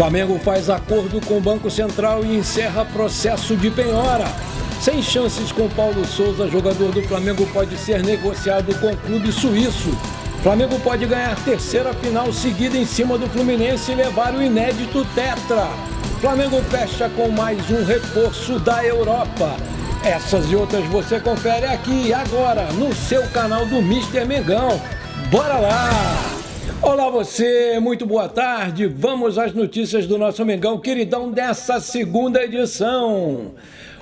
Flamengo faz acordo com o Banco Central e encerra processo de penhora. Sem chances com Paulo Souza, jogador do Flamengo pode ser negociado com o clube suíço. Flamengo pode ganhar terceira final seguida em cima do Fluminense e levar o inédito tetra. Flamengo fecha com mais um reforço da Europa. Essas e outras você confere aqui agora no seu canal do Mister Mengão. Bora lá! Olá você, muito boa tarde. Vamos às notícias do nosso Mengão queridão dessa segunda edição.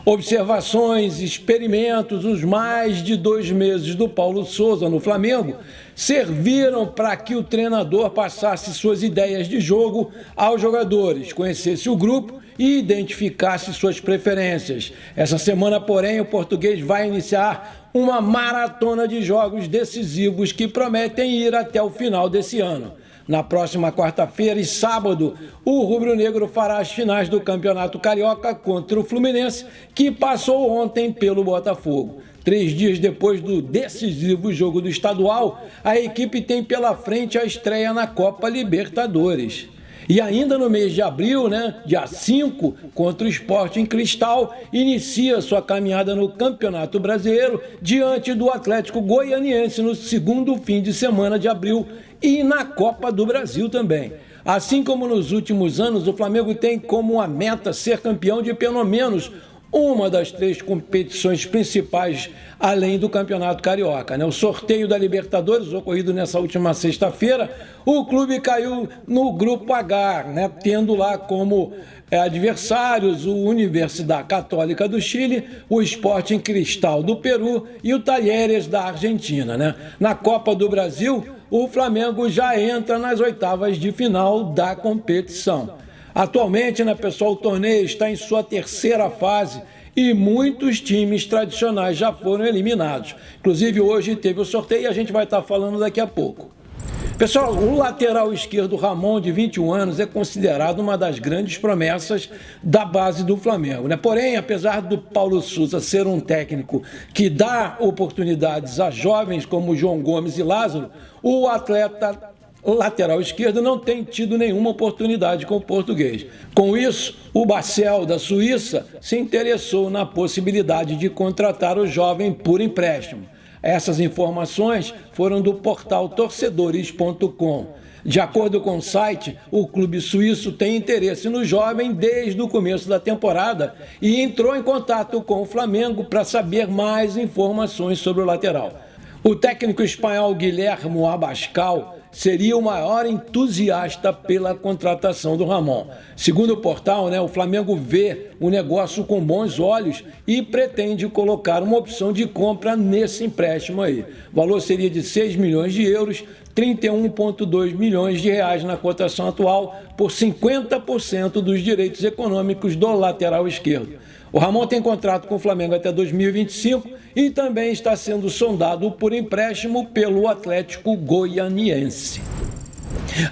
Observações, experimentos, os mais de 2 meses do Paulo Souza no Flamengo serviram para que o treinador passasse suas ideias de jogo aos jogadores, conhecesse o grupo e identificasse suas preferências. Essa semana, porém, o português vai iniciar uma maratona de jogos decisivos que prometem ir até o final desse ano. Na próxima quarta-feira e sábado, o rubro-negro fará as finais do Campeonato Carioca contra o Fluminense, que passou ontem pelo Botafogo. 3 dias depois do decisivo jogo do estadual, a equipe tem pela frente a estreia na Copa Libertadores. E ainda no mês de abril, dia 5, contra o Sport em Cristal, inicia sua caminhada no Campeonato Brasileiro diante do Atlético Goianiense no segundo fim de semana de abril e na Copa do Brasil também. Assim como nos últimos anos, o Flamengo tem como a meta ser campeão de pelo menos uma das 3 competições principais, além do Campeonato Carioca. O sorteio da Libertadores, ocorrido nessa última sexta-feira, o clube caiu no Grupo H, tendo lá como adversários o Universidade Católica do Chile, o Sport em Cristal do Peru e o Talheres da Argentina. Na Copa do Brasil, o Flamengo já entra nas oitavas de final da competição. Atualmente, pessoal, o torneio está em sua terceira fase e muitos times tradicionais já foram eliminados. Inclusive, hoje teve o sorteio e a gente vai estar falando daqui a pouco. Pessoal, o lateral esquerdo Ramon, de 21 anos, é considerado uma das grandes promessas da base do Flamengo. Porém, apesar do Paulo Souza ser um técnico que dá oportunidades a jovens como João Gomes e Lázaro, o atleta lateral esquerdo não tem tido nenhuma oportunidade com o português. Com isso, o Basel da Suíça se interessou na possibilidade de contratar o jovem por empréstimo. Essas informações foram do portal torcedores.com. De acordo com o site, o clube suíço tem interesse no jovem desde o começo da temporada e entrou em contato com o Flamengo para saber mais informações sobre o lateral. O técnico espanhol Guilherme Abascal seria o maior entusiasta pela contratação do Ramon. Segundo o portal, o Flamengo vê o negócio com bons olhos e pretende colocar uma opção de compra nesse empréstimo aí. O valor seria de 6 milhões de euros, 31,2 milhões de reais na cotação atual, por 50% dos direitos econômicos do lateral esquerdo. O Ramon tem contrato com o Flamengo até 2025 e também está sendo sondado por empréstimo pelo Atlético Goianiense.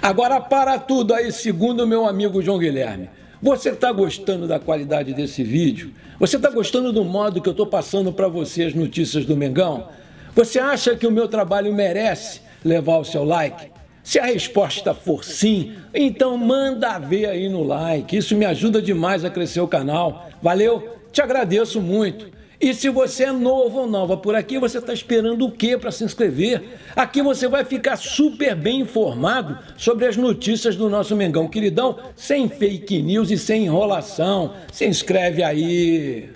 Agora, para tudo aí, segundo o meu amigo João Guilherme, você está gostando da qualidade desse vídeo? Você está gostando do modo que eu estou passando para você as notícias do Mengão? Você acha que o meu trabalho merece levar o seu like? Se a resposta for sim, então manda ver aí no like. Isso me ajuda demais a crescer o canal. Valeu? Te agradeço muito. E se você é novo ou nova por aqui, você está esperando o quê para se inscrever? Aqui você vai ficar super bem informado sobre as notícias do nosso Mengão queridão, sem fake news e sem enrolação. Se inscreve aí.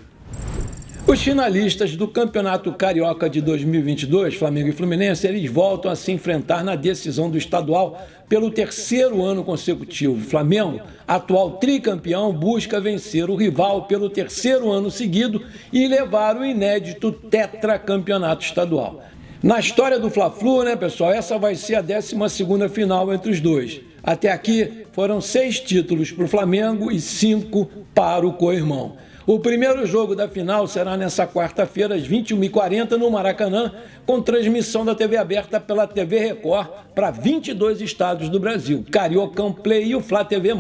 Os finalistas do Campeonato Carioca de 2022, Flamengo e Fluminense, eles voltam a se enfrentar na decisão do estadual pelo 3º ano consecutivo. O Flamengo, atual tricampeão, busca vencer o rival pelo 3º ano seguido e levar o inédito tetracampeonato estadual. Na história do Fla-Flu, pessoal, essa vai ser a 12ª final entre os dois. Até aqui foram 6 títulos para o Flamengo e 5 para o co-irmão. O primeiro jogo da final será nessa quarta-feira, às 21h40, no Maracanã, com transmissão da TV aberta pela TV Record para 22 estados do Brasil, Cariocão Play e o Flá TV+.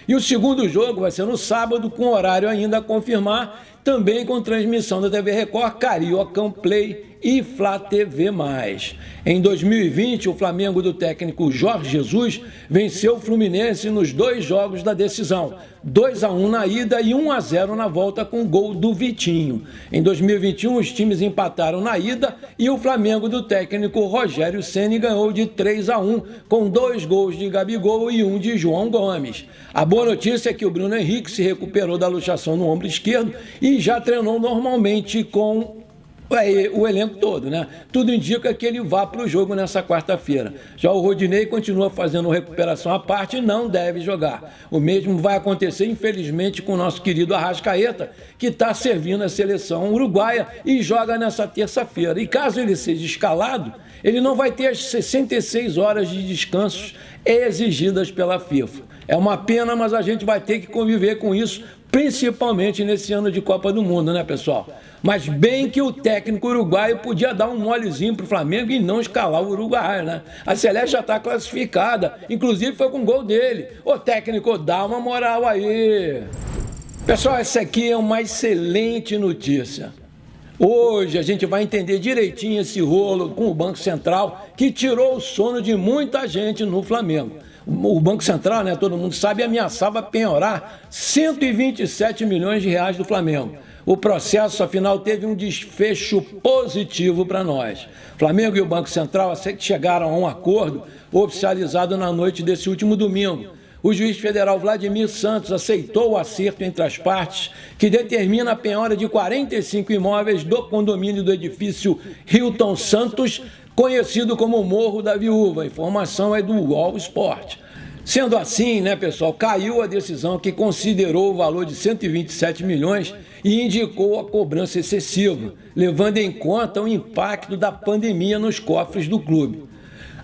E o segundo jogo vai ser no sábado, com horário ainda a confirmar, também com transmissão da TV Record, Cariocão Play e Flá TV+. Em 2020, o Flamengo do técnico Jorge Jesus venceu o Fluminense nos 2 jogos da decisão, 2-1 na ida e 1-0 na volta com gol do Vitinho. Em 2021, os times empataram na ida e o Flamengo do técnico Rogério Ceni ganhou de 3-1, com 2 gols de Gabigol e 1 de João Gomes. A boa notícia é que o Bruno Henrique se recuperou da luxação no ombro esquerdo e já treinou normalmente com o elenco todo, né? Tudo indica que ele vá para o jogo nessa quarta-feira. Já o Rodinei continua fazendo recuperação à parte e não deve jogar. O mesmo vai acontecer, infelizmente, com o nosso querido Arrascaeta, que está servindo a seleção uruguaia e joga nessa terça-feira. E caso ele seja escalado, ele não vai ter as 66 horas de descanso exigidas pela FIFA. É uma pena, mas a gente vai ter que conviver com isso, principalmente nesse ano de Copa do Mundo, né, pessoal? Mas bem que o técnico uruguaio podia dar um molezinho para o Flamengo e não escalar o uruguaio, né? A Celeste já está classificada, inclusive foi com gol dele. Ô técnico, dá uma moral aí. Pessoal, essa aqui é uma excelente notícia. Hoje a gente vai entender direitinho esse rolo com o Banco Central que tirou o sono de muita gente no Flamengo. O Banco Central, né, todo mundo sabe, ameaçava penhorar 127 milhões de reais do Flamengo. O processo, afinal, teve um desfecho positivo para nós. Flamengo e o Banco Central chegaram a um acordo oficializado na noite desse último domingo. O juiz federal Vladimir Santos aceitou o acerto entre as partes, que determina a penhora de 45 imóveis do condomínio do edifício Hilton Santos, conhecido como Morro da Viúva. A informação é do UOL Sport. Sendo assim, né, pessoal, caiu a decisão que considerou o valor de 127 milhões e indicou a cobrança excessiva, levando em conta o impacto da pandemia nos cofres do clube.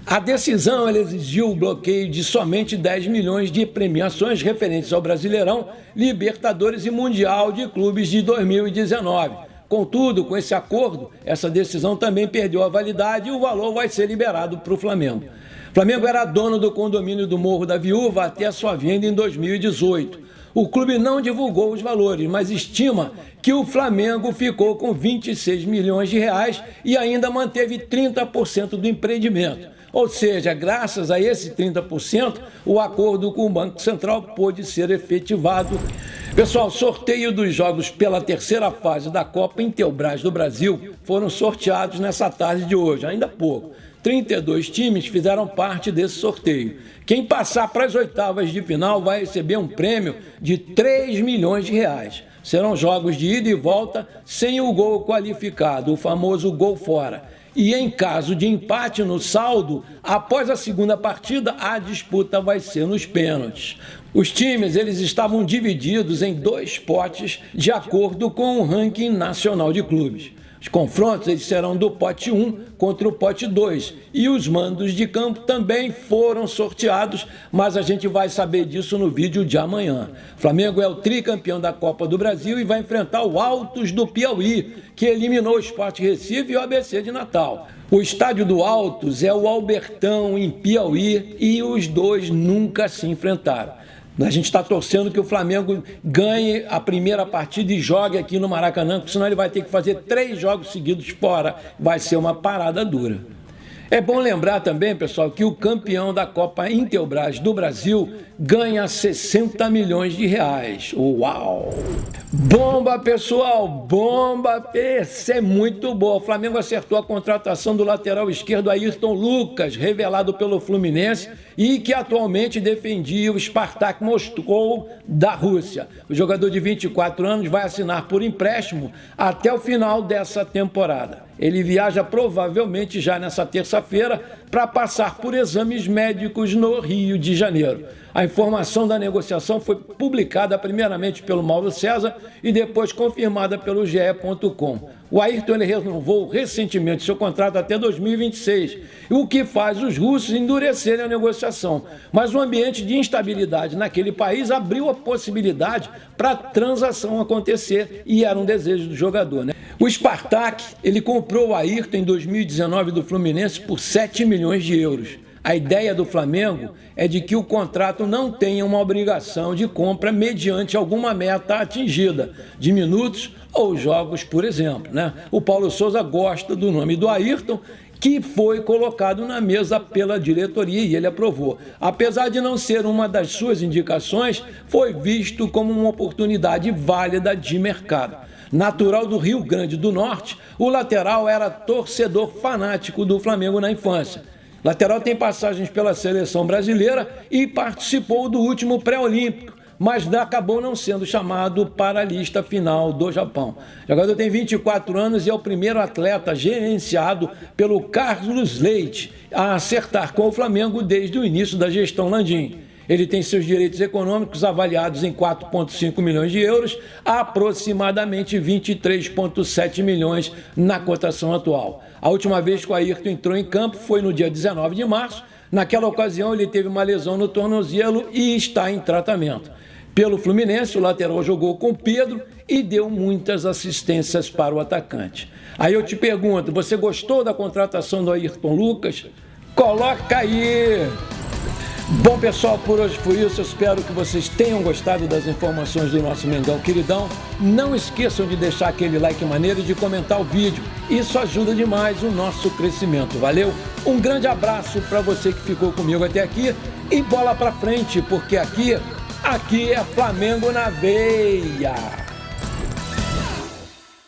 A decisão exigiu o bloqueio de somente 10 milhões de premiações referentes ao Brasileirão, Libertadores e Mundial de Clubes de 2019. Contudo, com esse acordo, essa decisão também perdeu a validade e o valor vai ser liberado para o Flamengo. O Flamengo era dono do condomínio do Morro da Viúva até a sua venda em 2018. O clube não divulgou os valores, mas estima que o Flamengo ficou com 26 milhões de reais e ainda manteve 30% do empreendimento. Ou seja, graças a esse 30%, o acordo com o Banco Central pôde ser efetivado. Pessoal, sorteio dos jogos pela terceira fase da Copa Intelbras do Brasil foram sorteados nessa tarde de hoje, ainda há pouco. 32 times fizeram parte desse sorteio. Quem passar para as oitavas de final vai receber um prêmio de 3 milhões de reais. Serão jogos de ida e volta sem o gol qualificado, o famoso gol fora. E em caso de empate no saldo, após a segunda partida, a disputa vai ser nos pênaltis. Os times eles estavam divididos em 2 potes de acordo com o ranking nacional de clubes. Os confrontos eles serão do pote 1 contra o pote 2 e os mandos de campo também foram sorteados, mas a gente vai saber disso no vídeo de amanhã. O Flamengo é o tricampeão da Copa do Brasil e vai enfrentar o Altos do Piauí, que eliminou o Sport Recife e o ABC de Natal. O estádio do Altos é o Albertão, em Piauí, e os dois nunca se enfrentaram. A gente está torcendo que o Flamengo ganhe a primeira partida e jogue aqui no Maracanã, porque senão ele vai ter que fazer 3 jogos seguidos fora. Vai ser uma parada dura. É bom lembrar também, pessoal, que o campeão da Copa Intelbras do Brasil ganha 60 milhões de reais. Uau! Bomba, pessoal! Bomba! Esse é muito bom. O Flamengo acertou a contratação do lateral esquerdo Ayrton Lucas, revelado pelo Fluminense e que atualmente defendia o Spartak Moscou da Rússia. O jogador de 24 anos vai assinar por empréstimo até o final dessa temporada. Ele viaja provavelmente já nessa terça-feira para passar por exames médicos no Rio de Janeiro. A informação da negociação foi publicada primeiramente pelo Mauro César e depois confirmada pelo GE.com. O Ayrton ele renovou recentemente seu contrato até 2026, o que faz os russos endurecerem a negociação. Mas o ambiente de instabilidade naquele país abriu a possibilidade para a transação acontecer e era um desejo do jogador, né? O Spartak ele comprou o Ayrton em 2019 do Fluminense por 7 milhões de euros. A ideia do Flamengo é de que o contrato não tenha uma obrigação de compra mediante alguma meta atingida, de minutos ou jogos, por exemplo, né? O Paulo Souza gosta do nome do Ayrton que foi colocado na mesa pela diretoria e ele aprovou. Apesar de não ser uma das suas indicações, foi visto como uma oportunidade válida de mercado. Natural do Rio Grande do Norte, o lateral era torcedor fanático do Flamengo na infância. Lateral tem passagens pela seleção brasileira e participou do último pré-olímpico, mas acabou não sendo chamado para a lista final do Japão. O jogador tem 24 anos e é o primeiro atleta gerenciado pelo Carlos Leite a acertar com o Flamengo desde o início da gestão Landim. Ele tem seus direitos econômicos avaliados em 4,5 milhões de euros, aproximadamente 23,7 milhões na cotação atual. A última vez que o Ayrton entrou em campo foi no dia 19 de março. Naquela ocasião, ele teve uma lesão no tornozelo e está em tratamento. Pelo Fluminense, o lateral jogou com Pedro e deu muitas assistências para o atacante. Aí eu te pergunto, você gostou da contratação do Ayrton Lucas? Coloca aí! Bom, pessoal, por hoje foi isso. Eu espero que vocês tenham gostado das informações do nosso Mengão Queridão. Não esqueçam de deixar aquele like maneiro e de comentar o vídeo. Isso ajuda demais o nosso crescimento, valeu? Um grande abraço para você que ficou comigo até aqui e bola para frente, porque aqui é Flamengo na veia.